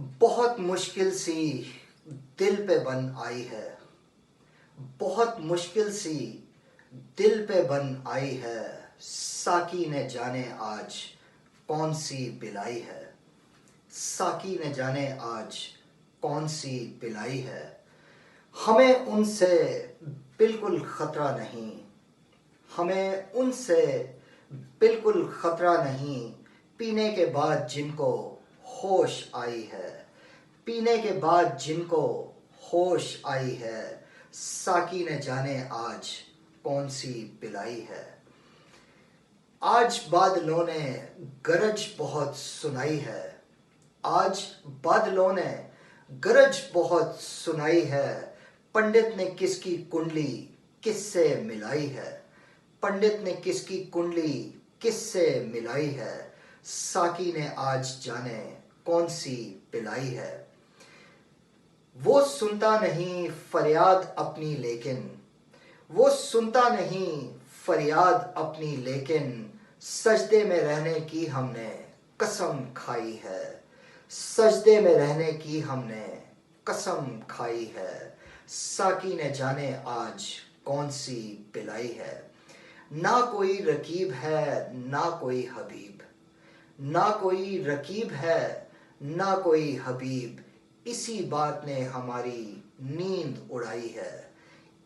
बहुत मुश्किल सी दिल पे बन आई है। बहुत मुश्किल सी दिल पे बन आई है। साकी ने जाने आज कौन सी पिलाई है। साकी ने जाने आज कौन सी पिलाई है। हमें उनसे बिल्कुल खतरा नहीं। हमें उनसे बिल्कुल खतरा नहीं। पीने के बाद जिनको होश आई है। पीने के बाद जिनको होश आई है। साकी ने जाने आज कौन सी पिलाई है। आज बादलों ने गरज बहुत सुनाई है। आज बादलों ने गरज बहुत सुनाई है। पंडित ने किसकी कुंडली किससे मिलाई है। पंडित ने किसकी कुंडली किससे मिलाई है। साकी ने आज जाने कौन सी पिलाई है। वो सुनता नहीं फरियाद अपनी लेकिन वो सुनता नहीं फरियाद अपनी लेकिन सजदे में रहने की हमने कसम खाई है। सजदे में रहने की हमने कसम खाई है। साकी ने जाने आज कौन सी पिलाई है। ना कोई रकीब है ना कोई हबीब। ना कोई रकीब है ना कोई हबीब। इसी बात ने हमारी नींद उड़ाई है।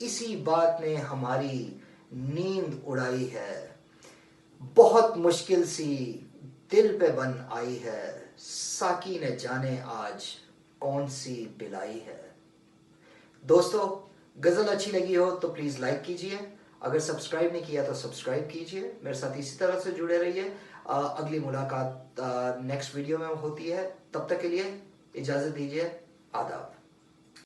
इसी बात ने हमारी नींद उड़ाई है। बहुत मुश्किल सी दिल पे बन आई है। साकी ने जाने आज कौन सी पिलाई है। दोस्तों, गजल अच्छी लगी हो तो प्लीज लाइक कीजिए। अगर सब्सक्राइब नहीं किया तो सब्सक्राइब कीजिए। मेरे साथ इसी तरह से जुड़े रहिए। अगली मुलाकात नेक्स्ट वीडियो में होती है। तब तक के लिए इजाजत दीजिए। आदाब।